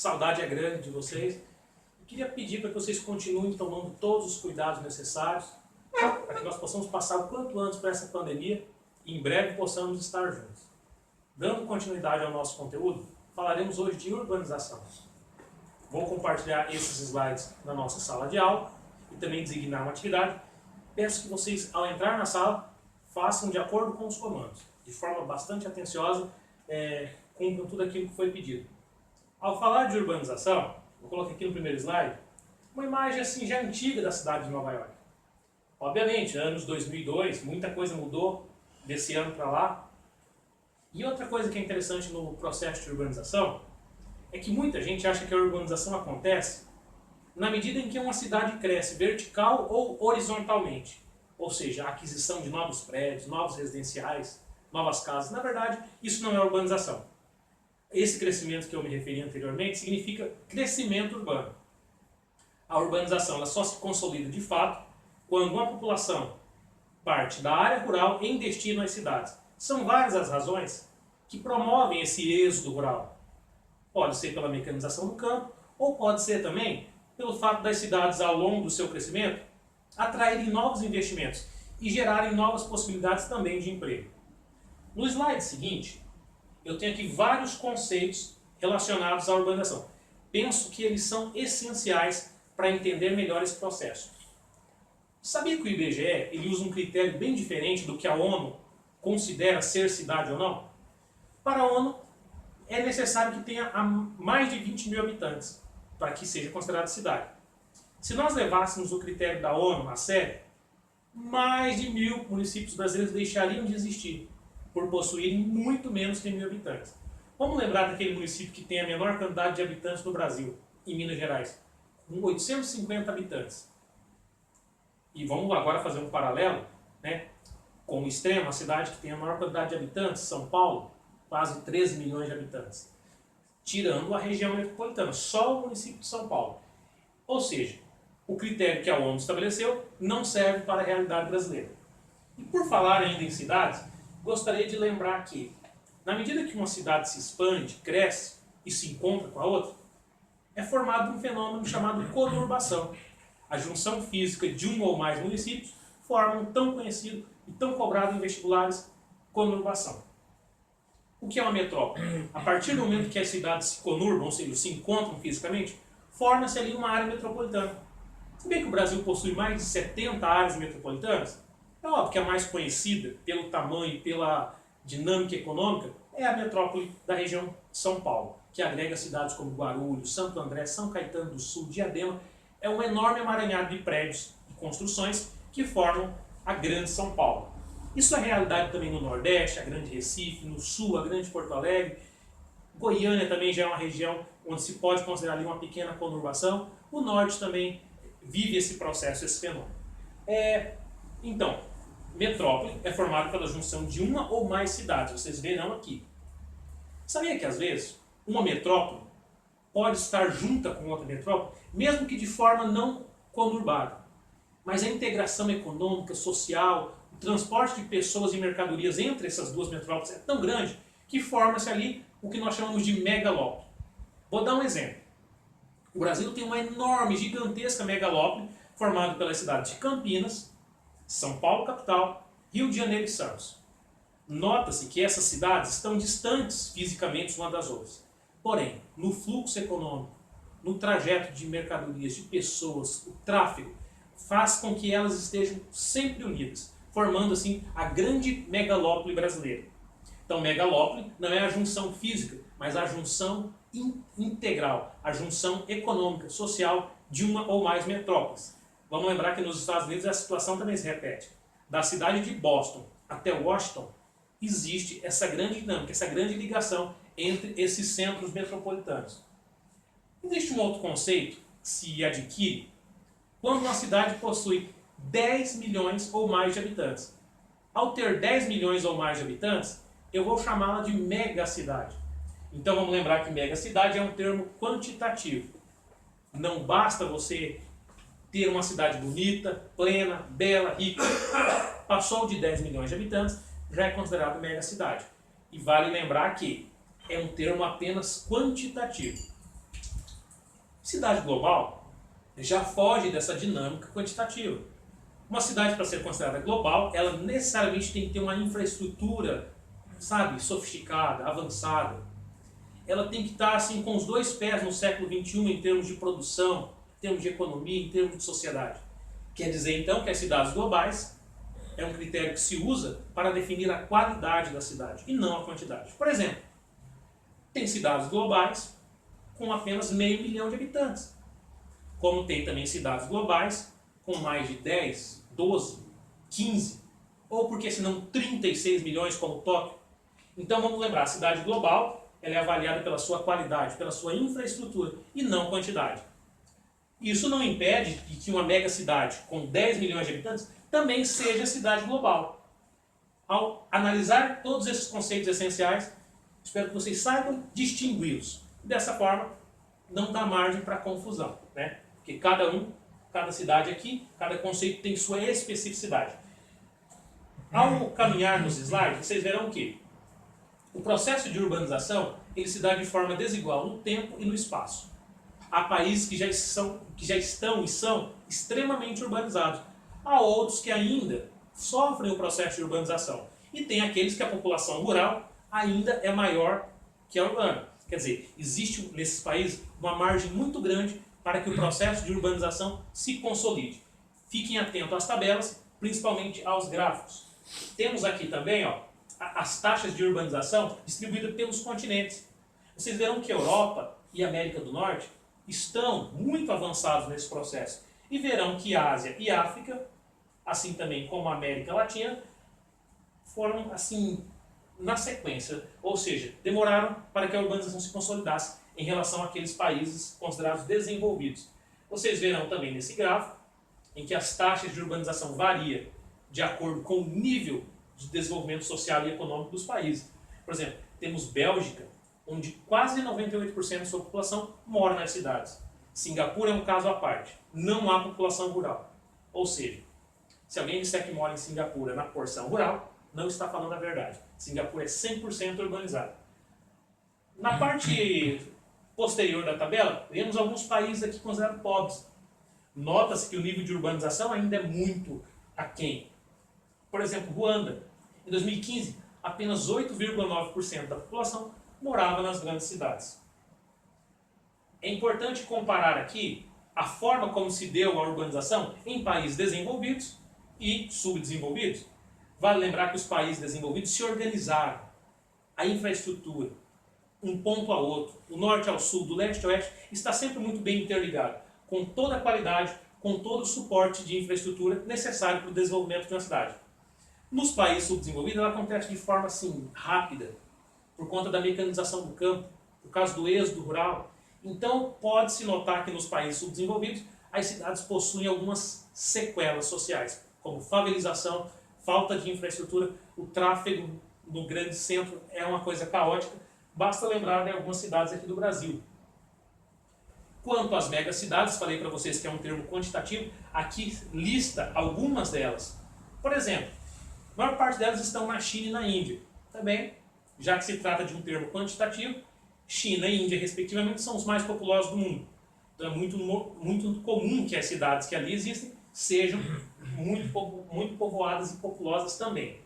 Saudade é grande de vocês. Eu queria pedir para que vocês continuem tomando todos os cuidados necessários para que nós possamos passar o quanto antes por essa pandemia e em breve possamos estar juntos. Dando continuidade ao nosso conteúdo, falaremos hoje de urbanização. Vou compartilhar esses slides na nossa sala de aula e também designar uma atividade. Peço que vocês, ao entrar na sala, façam de acordo com os comandos, de forma bastante atenciosa, cumpram tudo aquilo que foi pedido. Ao falar de urbanização, vou colocar aqui no primeiro slide, uma imagem assim já antiga da cidade de Nova York. Obviamente, anos 2002, muita coisa mudou desse ano para lá. E outra coisa que é interessante no processo de urbanização é que muita gente acha que a urbanização acontece na medida em que uma cidade cresce vertical ou horizontalmente. Ou seja, a aquisição de novos prédios, novos residenciais, novas casas. Na verdade, isso não é urbanização. Esse crescimento que eu me referi anteriormente significa crescimento urbano. A urbanização ela só se consolida de fato quando uma população parte da área rural em destino às cidades. São várias as razões que promovem esse êxodo rural. Pode ser pela mecanização do campo, ou pode ser também pelo fato das cidades, ao longo do seu crescimento, atraírem novos investimentos e gerarem novas possibilidades também de emprego. No slide seguinte, eu tenho aqui vários conceitos relacionados à urbanização. Penso que eles são essenciais para entender melhor esse processo. Sabia que o IBGE ele usa um critério bem diferente do que a ONU considera ser cidade ou não? Para a ONU, é necessário que tenha mais de 20 mil habitantes para que seja considerada cidade. Se nós levássemos o critério da ONU a sério, mais de 1.000 municípios brasileiros deixariam de existir, por possuírem muito menos que 1.000 habitantes. Vamos lembrar daquele município que tem a menor quantidade de habitantes no Brasil, em Minas Gerais, com 850 habitantes. E vamos agora fazer um paralelo, com o extremo, a cidade que tem a maior quantidade de habitantes, São Paulo, quase 13 milhões de habitantes. Tirando a região metropolitana, só o município de São Paulo. Ou seja, o critério que a ONU estabeleceu não serve para a realidade brasileira. E por falar ainda em cidades, gostaria de lembrar que, na medida que uma cidade se expande, cresce e se encontra com a outra, é formado um fenômeno chamado conurbação. A junção física de um ou mais municípios forma um tão conhecido e tão cobrado em vestibulares conurbação. O que é uma metrópole? A partir do momento que as cidades se conurbam, ou seja, se encontram fisicamente, forma-se ali uma área metropolitana. Se bem que o Brasil possui mais de 70 áreas metropolitanas, é óbvio que a mais conhecida pelo tamanho e pela dinâmica econômica é a metrópole da região de São Paulo, que agrega cidades como Guarulhos, Santo André, São Caetano do Sul, Diadema. É um enorme emaranhado de prédios e construções que formam a Grande São Paulo. Isso é realidade também no Nordeste, a Grande Recife, no Sul, a Grande Porto Alegre. Goiânia também já é uma região onde se pode considerar ali uma pequena conurbação. O Norte também vive esse processo, esse fenômeno. Então, metrópole é formada pela junção de uma ou mais cidades, vocês verão aqui. Sabia que às vezes uma metrópole pode estar junta com outra metrópole, mesmo que de forma não conurbada. Mas a integração econômica, social, o transporte de pessoas e mercadorias entre essas duas metrópoles é tão grande que forma-se ali o que nós chamamos de megalópole. Vou dar um exemplo. O Brasil tem uma enorme, gigantesca megalópole formada pelas cidades de Campinas, São Paulo capital, Rio de Janeiro e Santos. Nota-se que essas cidades estão distantes fisicamente umas das outras. Porém, no fluxo econômico, no trajeto de mercadorias, de pessoas, o tráfego, faz com que elas estejam sempre unidas, formando assim a grande megalópole brasileira. Então, megalópole não é a junção física, mas a junção integral, a junção econômica, social de uma ou mais metrópoles. Vamos lembrar que nos Estados Unidos a situação também se repete. Da cidade de Boston até Washington, existe essa grande dinâmica, essa grande ligação entre esses centros metropolitanos. Existe um outro conceito que se adquire quando uma cidade possui 10 milhões ou mais de habitantes. Ao ter 10 milhões ou mais de habitantes, eu vou chamá-la de megacidade. Então vamos lembrar que megacidade é um termo quantitativo. Não basta você ter uma cidade bonita, plena, bela, rica. Passou de 10 milhões de habitantes, já é considerado megacidade. E vale lembrar que é um termo apenas quantitativo. Cidade global já foge dessa dinâmica quantitativa. Uma cidade, para ser considerada global, ela necessariamente tem que ter uma infraestrutura, sabe, sofisticada, avançada. Ela tem que estar assim, com os dois pés no século XXI em termos de produção, em termos de economia, em termos de sociedade. Quer dizer, então, que as cidades globais é um critério que se usa para definir a qualidade da cidade e não a quantidade. Por exemplo, tem cidades globais com apenas 500 mil de habitantes, como tem também cidades globais com mais de 10, 12, 15, ou porque senão 36 milhões como Tóquio. Então vamos lembrar, a cidade global ela é avaliada pela sua qualidade, pela sua infraestrutura e não quantidade. Isso não impede que uma mega cidade com 10 milhões de habitantes também seja cidade global. Ao analisar todos esses conceitos essenciais, espero que vocês saibam distingui-los. Dessa forma, não dá margem para confusão, né? Porque cada cidade aqui, cada conceito tem sua especificidade. Ao caminhar nos slides, vocês verão que o processo de urbanização ele se dá de forma desigual no tempo e no espaço. Há países que já estão e são extremamente urbanizados. Há outros que ainda sofrem o processo de urbanização. E tem aqueles que a população rural ainda é maior que a urbana. Quer dizer, existe nesses países uma margem muito grande para que o processo de urbanização se consolide. Fiquem atentos às tabelas, principalmente aos gráficos. Temos aqui também as taxas de urbanização distribuídas pelos continentes. Vocês verão que a Europa e a América do Norte estão muito avançados nesse processo. E verão que a Ásia e a África, assim também como a América Latina, foram assim na sequência, ou seja, demoraram para que a urbanização se consolidasse em relação àqueles países considerados desenvolvidos. Vocês verão também nesse gráfico em que as taxas de urbanização variam de acordo com o nível de desenvolvimento social e econômico dos países. Por exemplo, temos Bélgica, onde quase 98% da sua população mora nas cidades. Singapura é um caso à parte. Não há população rural. Ou seja, se alguém disser que mora em Singapura na porção rural, não está falando a verdade. Singapura é 100% urbanizada. Na parte posterior da tabela, vemos alguns países aqui considerados pobres. Nota-se que o nível de urbanização ainda é muito aquém. Por exemplo, Ruanda. Em 2015, apenas 8,9% da população morava nas grandes cidades. É importante comparar aqui a forma como se deu a urbanização em países desenvolvidos e subdesenvolvidos. Vale lembrar que os países desenvolvidos se organizaram. A infraestrutura, um ponto ao outro, do norte ao sul, do leste ao oeste, está sempre muito bem interligado, com toda a qualidade, com todo o suporte de infraestrutura necessário para o desenvolvimento de uma cidade. Nos países subdesenvolvidos, ela acontece de forma assim, rápida, por conta da mecanização do campo, por causa do êxodo rural. Então, pode-se notar que nos países subdesenvolvidos, as cidades possuem algumas sequelas sociais, como favelização, falta de infraestrutura, o tráfego no grande centro é uma coisa caótica. Basta lembrar de algumas cidades aqui do Brasil. Quanto às megacidades, falei para vocês que é um termo quantitativo, aqui lista algumas delas. Por exemplo, a maior parte delas estão na China e na Índia. Também, já que se trata de um termo quantitativo, China e Índia, respectivamente, são os mais populosos do mundo. Então é muito comum que as cidades que ali existem sejam muito povoadas e populosas também.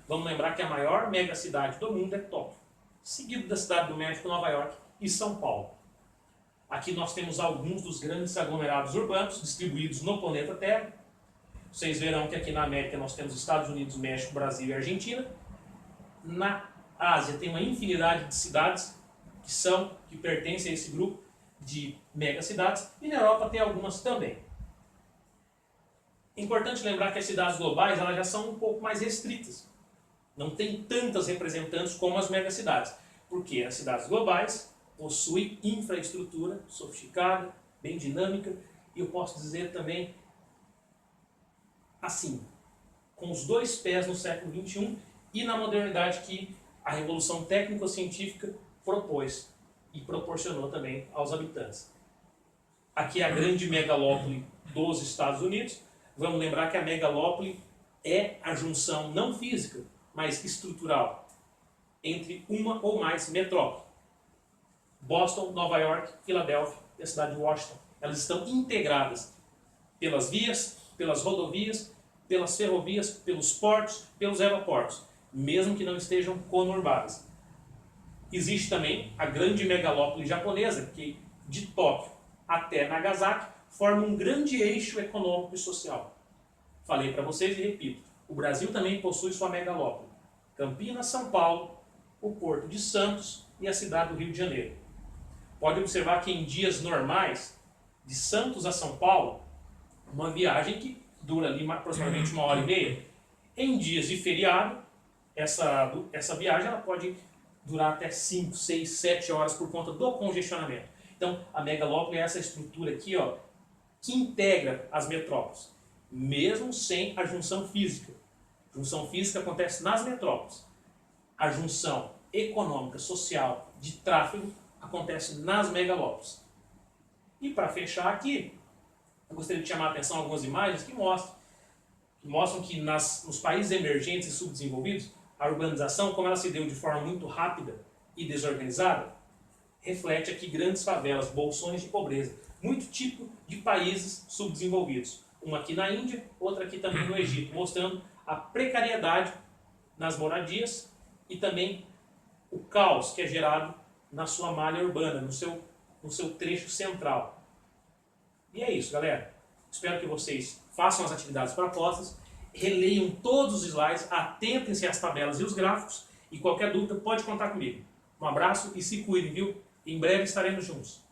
Vamos lembrar que a maior megacidade do mundo é Tóquio, seguido da cidade do México, Nova York e São Paulo. Aqui nós temos alguns dos grandes aglomerados urbanos distribuídos no planeta Terra. Vocês verão que aqui na América nós temos Estados Unidos, México, Brasil e Argentina. Na Ásia tem uma infinidade de cidades que pertencem a esse grupo de megacidades, e na Europa tem algumas também. Importante lembrar que as cidades globais elas já são um pouco mais restritas. Não tem tantas representantes como as megacidades, porque as cidades globais possuem infraestrutura sofisticada, bem dinâmica, e eu posso dizer também assim, com os dois pés no século XXI e na modernidade que a revolução técnico-científica propôs e proporcionou também aos habitantes. Aqui é a grande megalópole dos Estados Unidos. Vamos lembrar que a megalópole é a junção não física, mas estrutural, entre uma ou mais metrópoles. Boston, Nova York, Filadélfia e a cidade de Washington. elas estão integradas pelas vias, pelas rodovias, pelas ferrovias, pelos portos, pelos aeroportos, mesmo que não estejam conurbadas. Existe também a grande megalópole japonesa, que de Tóquio até Nagasaki forma um grande eixo econômico e social. Falei para vocês e repito, o Brasil também possui sua megalópole. Campinas, São Paulo, o Porto de Santos e a cidade do Rio de Janeiro. Pode observar que em dias normais, de Santos a São Paulo, uma viagem que dura ali aproximadamente 1h30. Em dias de feriado, essa viagem ela pode durar até 5, 6, 7 horas por conta do congestionamento. Então, a megalópole é essa estrutura aqui, ó, que integra as metrópoles, mesmo sem a junção física. A junção física acontece nas metrópoles. A junção econômica, social, de tráfego, acontece nas megalópoles. E para fechar aqui, eu gostaria de chamar a atenção a algumas imagens que mostram que nos países emergentes e subdesenvolvidos, a urbanização, como ela se deu de forma muito rápida e desorganizada, reflete aqui grandes favelas, bolsões de pobreza, muito típico de países subdesenvolvidos. Uma aqui na Índia, outra aqui também no Egito, mostrando a precariedade nas moradias e também o caos que é gerado na sua malha urbana, no seu trecho central. E é isso, galera. Espero que vocês façam as atividades propostas, releiam todos os slides, atentem-se às tabelas e os gráficos, e qualquer dúvida pode contar comigo. Um abraço e se cuidem, viu? Em breve estaremos juntos.